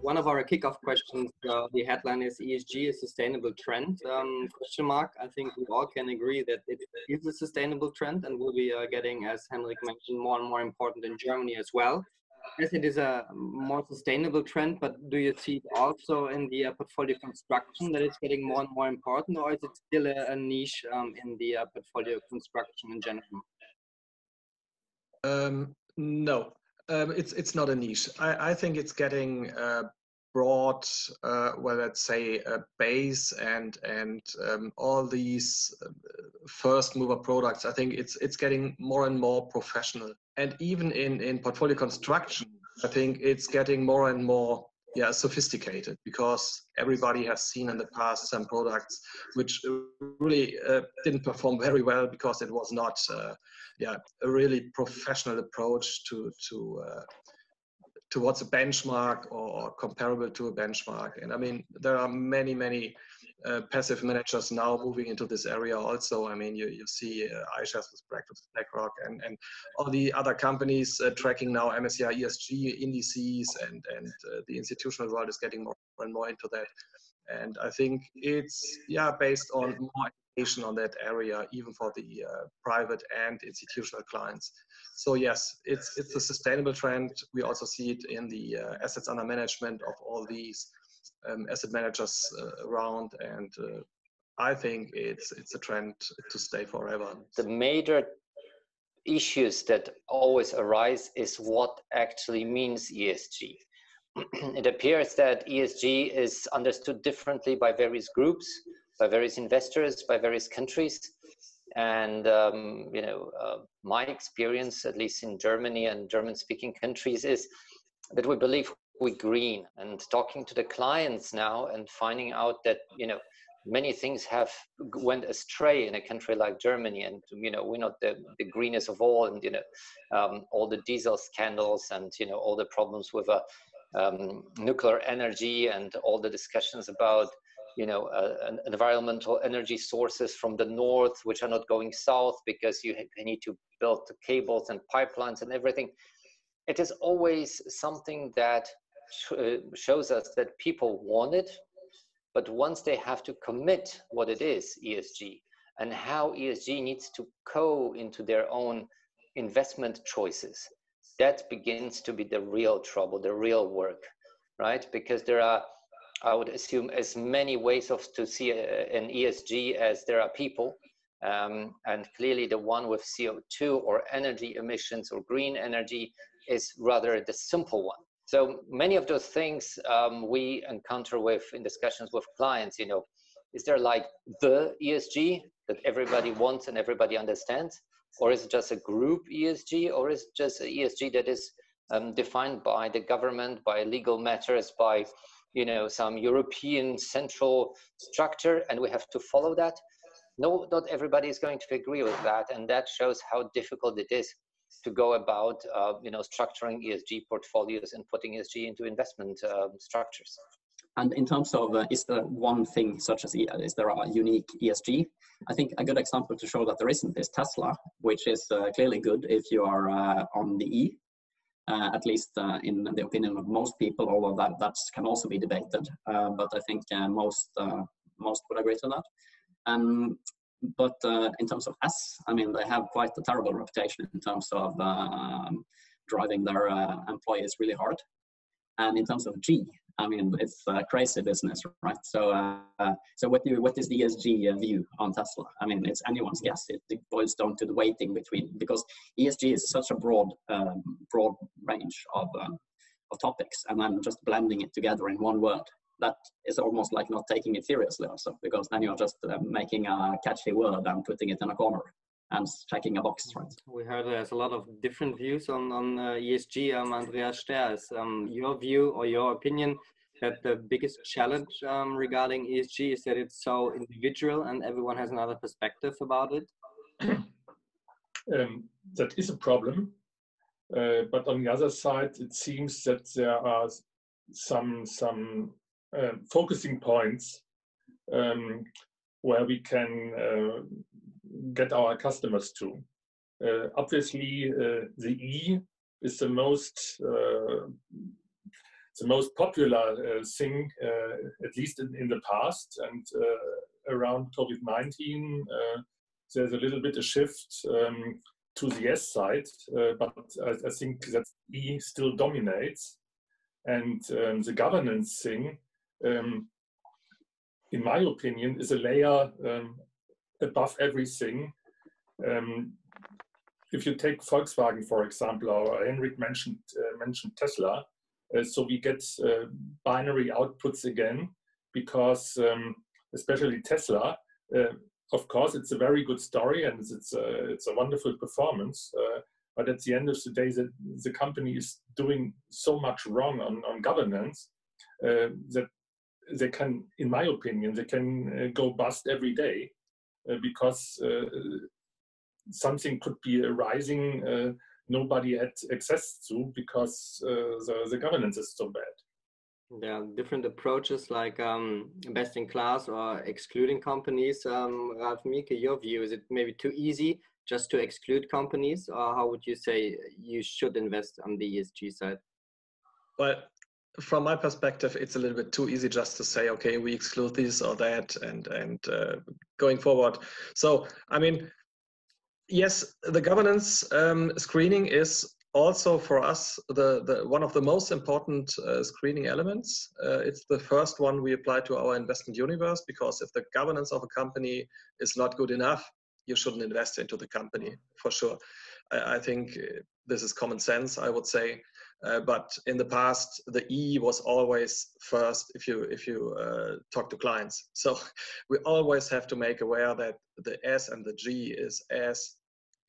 One of our kickoff questions, the headline is ESG, a sustainable trend, question mark. I think we all can agree that it is a sustainable trend and will be getting, as Henrik mentioned, more and more important in Germany as well. Yes, it is a more sustainable trend, but do you see it also in the portfolio construction that it's getting more and more important, or is it still a niche in the portfolio construction in general? No, it's not a niche. I think it's getting broad, well, let's say a base and all these first mover products. I think it's getting more and more professional. And even in portfolio construction, I think it's getting more and more sophisticated, because everybody has seen in the past some products which really didn't perform very well because it was not a really professional approach towards a benchmark or comparable to a benchmark. And I mean, there are many passive managers now moving into this area also. I mean, you see iShares with BlackRock and all the other companies tracking now MSCI ESG indices, and the institutional world is getting more and more into that. And I think it's based on more education on that area, even for the private and institutional clients. So yes, it's a sustainable trend. We also see it in the assets under management of all these asset managers around, and I think it's a trend to stay forever. The major issues that always arise is what actually means ESG. It appears that ESG is understood differently by various groups, by various investors, by various countries. And my experience, at least in Germany and German-speaking countries, is that we believe we're green. And talking to the clients now and finding out that many things have went astray in a country like Germany, and we're not the greenest of all, and all the diesel scandals and all the problems with nuclear energy and all the discussions about environmental energy sources from the north, which are not going south because you need to build the cables and pipelines and everything. It is always something that shows us that people want it, but once they have to commit what it is, ESG, and how ESG needs to go into their own investment choices, that begins to be the real trouble, the real work, right? Because there are, I would assume, as many ways to see an ESG as there are people. And clearly the one with CO2 or energy emissions or green energy is rather the simple one. So many of those things we encounter in discussions with clients, is there like the ESG that everybody wants and everybody understands? Or is it just a group ESG? Or is it just an ESG that is defined by the government, by legal matters, by some European central structure, and we have to follow that? No, not everybody is going to agree with that, and that shows how difficult it is to go about structuring ESG portfolios and putting ESG into investment structures. And in terms of is there one thing such as is there a unique ESG? I think a good example to show that there isn't is Tesla, which is clearly good if you are on the E. At least in the opinion of most people, although that can also be debated. But I think most would agree to that. But in terms of S, I mean, they have quite a terrible reputation in terms of driving their employees really hard. And in terms of G, I mean, it's a crazy business, right? So what is the ESG view on Tesla? I mean, it's anyone's guess. It boils down to the weighting between, because ESG is such a broad range of topics, and then just blending it together in one word, that is almost like not taking it seriously also, because then you're just making a catchy word and putting it in a corner and checking a box, right? We heard there's a lot of different views on ESG. Andreas Sterrs, your view or your opinion that the biggest challenge regarding ESG is that it's so individual and everyone has another perspective about it? That is a problem. But on the other side, it seems that there are some focusing points where we can get our customers to. Obviously, the E is the most popular thing, at least in the past, and around COVID-19, there's a little bit a shift to the S side, but I think that E still dominates, and the governance thing, in my opinion, is a layer above everything. If you take Volkswagen, for example, or Henrik mentioned Tesla, so we get binary outputs again, because especially Tesla, of course, it's a very good story and it's a wonderful performance. But at the end of the day, the company is doing so much wrong on governance that they can, in my opinion, they can go bust every day because something could be arising nobody had access to because the governance is so bad. There are different approaches like best in class or excluding companies. Ralf Mieke, your view, is it maybe too easy just to exclude companies, or how would you say you should invest on the ESG side? Well, from my perspective, it's a little bit too easy just to say, okay, we exclude this or that and going forward. So, I mean, yes, the governance screening is also for us the one of the most important screening elements. It's the first one we apply to our investment universe, because if the governance of a company is not good enough, you shouldn't invest into the company, for sure. I think this is common sense, I would say. But in the past, the E was always first if you talk to clients. So we always have to make aware that the S and the G is as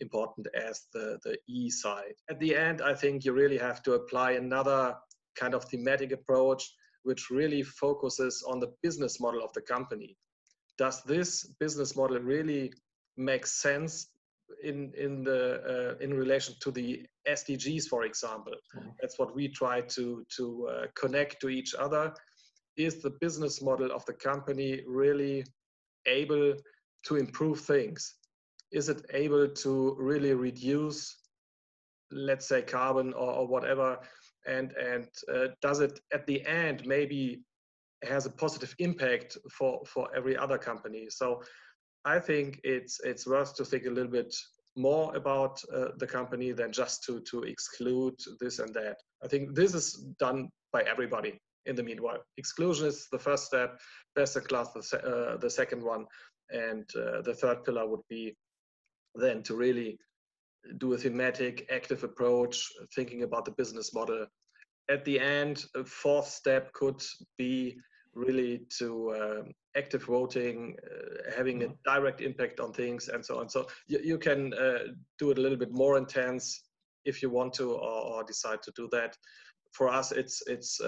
important as the E side. At the end, I think you really have to apply another kind of thematic approach, which really focuses on the business model of the company. Does this business model really make sense in relation to the SDGs, for example? That's what we try to connect to each other. Is the business model of the company really able to improve things? Is it able to really reduce, let's say, carbon or whatever? And does it at the end maybe has a positive impact for every other company? So I think it's worth to think a little bit more about the company than just to exclude this and that. I think this is done by everybody in the meanwhile. Exclusion is the first step, best in class the second one, and the third pillar would be then to really do a thematic, active approach, thinking about the business model. At the end, a fourth step could be really to active voting, having a direct impact on things and so on. So you can do it a little bit more intense if you want to, or decide to do that. For us, it's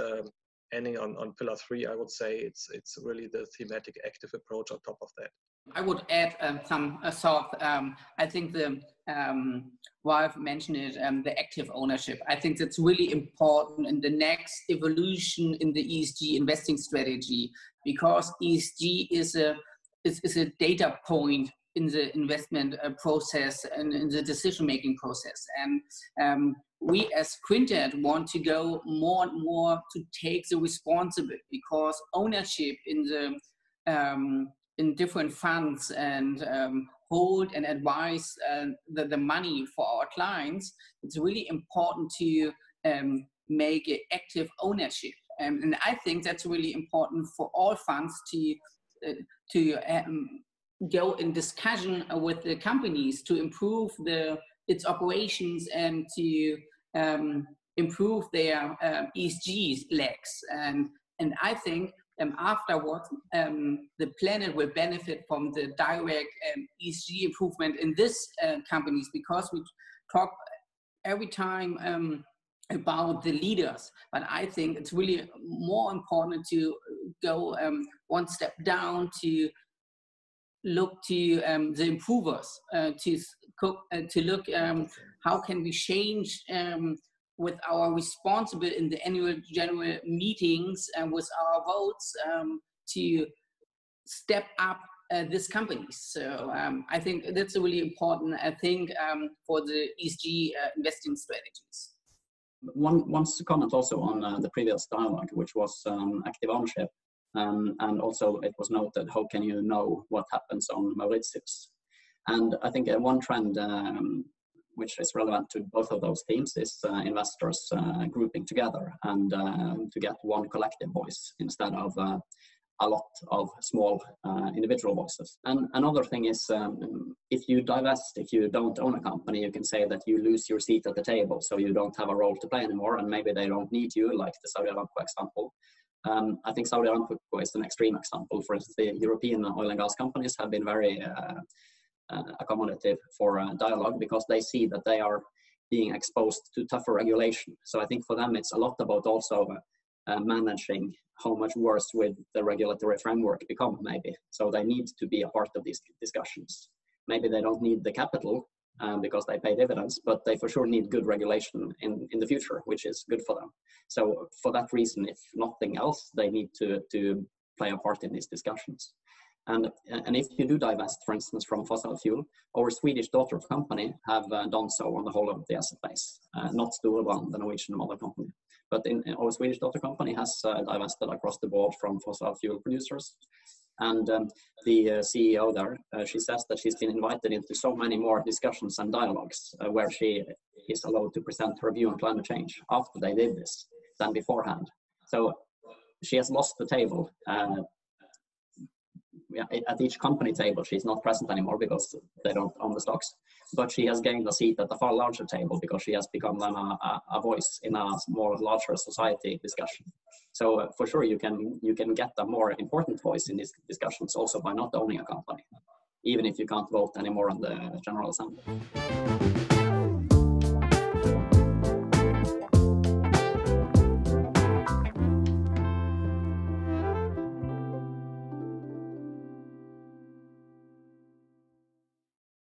ending on pillar 3. I would say it's really the thematic active approach on top of that. I would add some thought. I think the Ralf mentioned it, the active ownership. I think that's really important in the next evolution in the ESG investing strategy, because ESG is a data point in the investment process and in the decision-making process. And we as Quintet want to go more and more to take the responsibility, because ownership in the in different funds and hold and advise the money for our clients, it's really important to make it active ownership. And I think that's really important for all funds to go in discussion with the companies to improve its operations and to improve their ESG legs. And I think afterwards, the planet will benefit from the direct ESG improvement in this companies, because we talk every time about the leaders, but I think it's really more important to go one step down to look to the improvers, to look how can we change with our responsibility in the annual general meetings and with our votes to step up these companies. So I think that's a really important thing for the ESG investing strategies. One comment also on the previous dialogue, which was active ownership. And also it was noted, how can you know what happens on Mauritius? And I think one trend which is relevant to both of those themes is investors grouping together and to get one collective voice instead of a lot of small individual voices. And another thing is, if you divest, if you don't own a company, you can say that you lose your seat at the table, so you don't have a role to play anymore, and maybe they don't need you, like the Saudi Aramco example. I think Saudi Aramco is an extreme example. For instance, the European oil and gas companies have been very accommodative for dialogue, because they see that they are being exposed to tougher regulation. So I think for them it's a lot about also managing how much worse with the regulatory framework become, maybe. So they need to be a part of these discussions. Maybe they don't need the capital because they pay dividends, but they for sure need good regulation in the future, which is good for them. So for that reason, if nothing else, they need to play a part in these discussions. And if you do divest, for instance, from fossil fuel, our Swedish daughter company have done so on the whole of the asset base, not Storebrand, the Norwegian mother company. But our Swedish daughter company has divested across the board from fossil fuel producers. And the CEO there, she says that she's been invited into so many more discussions and dialogues where she is allowed to present her view on climate change after they did this than beforehand. So she has lost the table. At each company table, she's not present anymore because they don't own the stocks, but she has gained a seat at a far larger table because she has become a voice in a more larger society discussion. So for sure, you can get a more important voice in these discussions also by not owning a company, even if you can't vote anymore on the General Assembly.